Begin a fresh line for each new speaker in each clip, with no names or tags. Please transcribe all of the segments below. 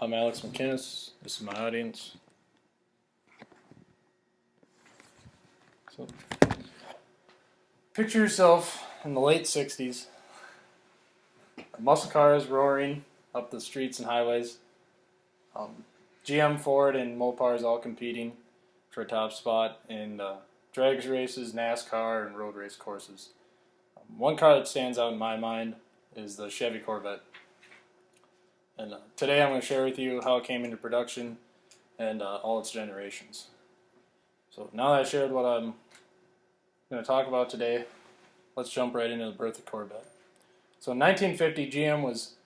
I'm Alex McInnes. This is my audience. So, picture yourself in the late 60s. Muscle cars roaring up the streets and highways. GM, Ford, and Mopars all competing for a top spot in drags races, NASCAR, and road race courses. One car that stands out in my mind is the Chevy Corvette. And today I'm going to share with you how it came into production and all its generations. So now that I shared what I'm going to talk about today, let's jump right into the birth of Corvette. So in 1950, GM was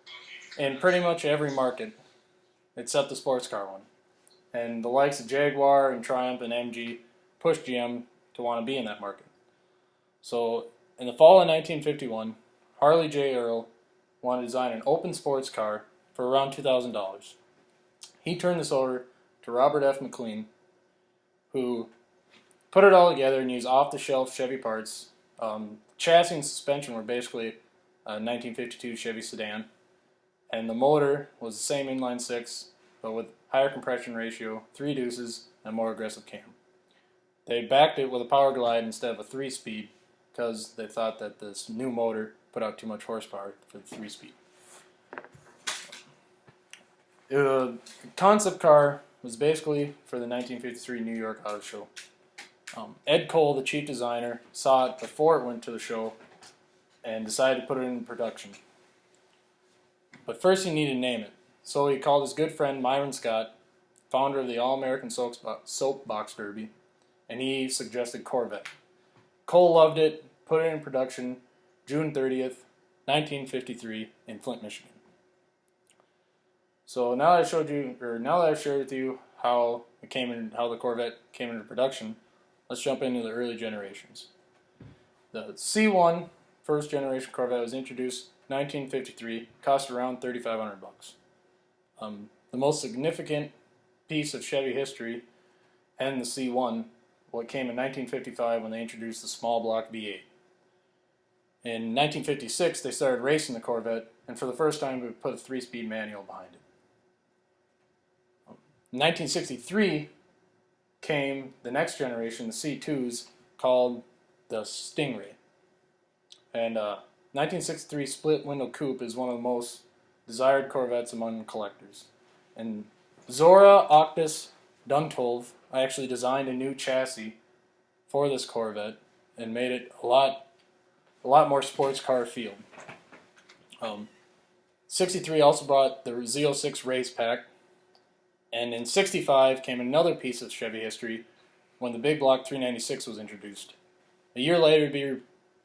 in pretty much every market except the sports car one. And the likes of Jaguar and Triumph and MG pushed GM to want to be in that market. So in the fall of 1951, Harley J. Earl wanted to design an open sports car for around $2,000. He turned this over to Robert F. McLean, who put it all together and used off-the-shelf Chevy parts. Chassis and suspension were basically a 1952 Chevy sedan, and the motor was the same inline six, but with higher compression ratio, 3 deuces, and more aggressive cam. They backed it with a Power Glide instead of a 3-speed because they thought that this new motor put out too much horsepower for the 3-speed. The concept car was basically for the 1953 New York Auto Show. Ed Cole, the chief designer, saw it before it went to the show and decided to put it in production. But first he needed to name it, so he called his good friend Myron Scott, founder of the All-American Soapbox Derby, and he suggested Corvette. Cole loved it, put it in production June 30th, 1953 in Flint, Michigan. So now that I've shared with you how the Corvette came into production, let's jump into the early generations. The C1 first generation Corvette was introduced in 1953, cost around $3,500. The most significant piece of Chevy history and the C1, what came in 1955 when they introduced the small block V8. In 1956, they started racing the Corvette, and for the first time, we put a 3-speed manual behind it. In 1963 came the next generation, the C2s, called the Stingray. And 1963 split window coupe is one of the most desired Corvettes among collectors. And Zora Octis Duntov actually designed a new chassis for this Corvette and made it a lot more sports car feel. 63 also brought the Z06 race pack. And in 65 came another piece of Chevy history when the big block 396 was introduced. A year later, it would be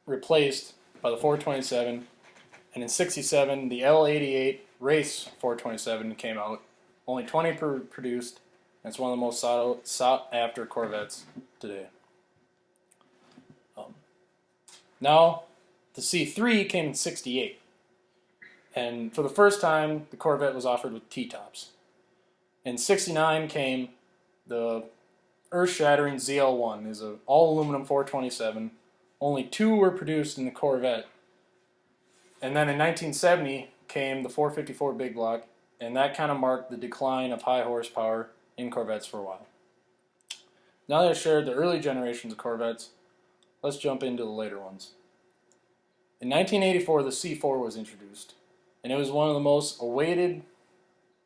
replaced by the 427, and in 67, the L88 Race 427 came out. Only 20 produced, and it's one of the most sought after Corvettes today. Now, the C3 came in 68, and for the first time, the Corvette was offered with T-tops. In 69 came the earth-shattering ZL1. It's an all-aluminum 427. Only 2 were produced in the Corvette. And then in 1970 came the 454 big block, and that kind of marked the decline of high horsepower in Corvettes for a while. Now that I've shared the early generations of Corvettes, let's jump into the later ones. In 1984, the C4 was introduced, and it was one of the most awaited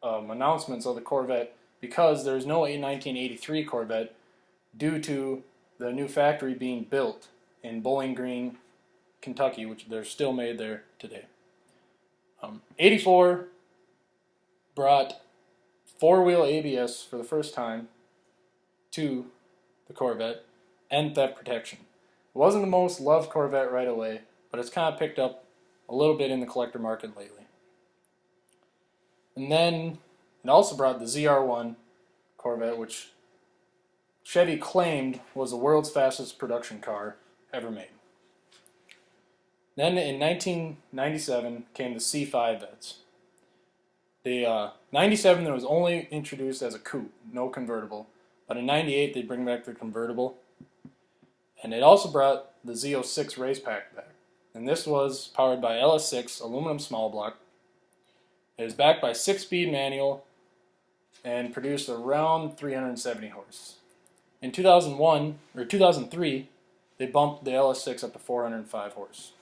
announcements of the Corvette because there's no 1983 Corvette due to the new factory being built in Bowling Green, Kentucky, which they're still made there today. 84 brought 4-wheel ABS for the first time to the Corvette and theft protection. It wasn't the most loved Corvette right away, but it's kind of picked up a little bit in the collector market lately. And then it also brought the ZR1 Corvette, which Chevy claimed was the world's fastest production car ever made. Then in 1997 came the C5 Vets. The 97 was only introduced as a coupe, no convertible, but in 98 they bring back the convertible. And it also brought the Z06 race pack back. And this was powered by LS6 aluminum small block. It was backed by 6-speed manual and produced around 370 horse. In 2001 or 2003, they bumped the LS6 up to 405 horse.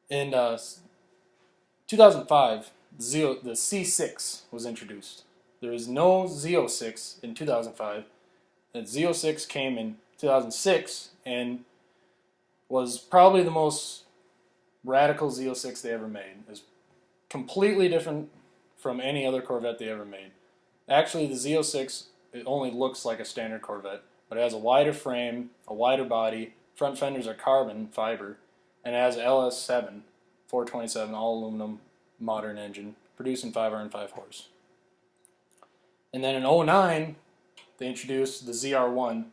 In 2005, the C6 was introduced. There was no Z06 in 2005. The Z06 came in 2006 and was probably the most radical Z06 they ever made. It was completely different from any other Corvette they ever made. Actually, the Z06, it only looks like a standard Corvette, but it has a wider frame, a wider body, front fenders are carbon fiber, and it has an LS7 427 all aluminum modern engine, producing 505 horse. And then in 2009, they introduced the ZR1,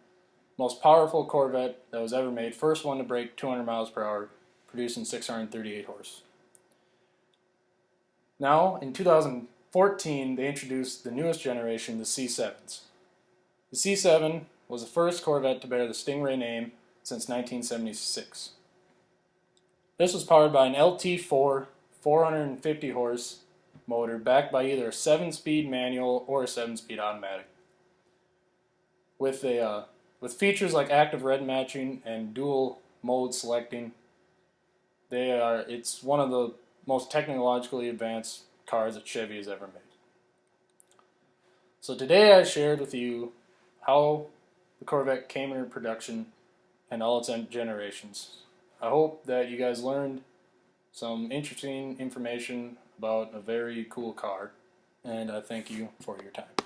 most powerful Corvette that was ever made, first one to break 200 miles per hour, producing 638 horse. Now, in 2014, they introduced the newest generation, the C7s. The C7 was the first Corvette to bear the Stingray name since 1976. This was powered by an LT4 450 horse motor backed by either a 7-speed manual or a 7-speed automatic. With features like active red matching and dual mode selecting, it's one of the most technologically advanced cars that Chevy has ever made. So today I shared with you how the Corvette came into production and all its generations. I hope that you guys learned some interesting information about a very cool car, and I thank you for your time.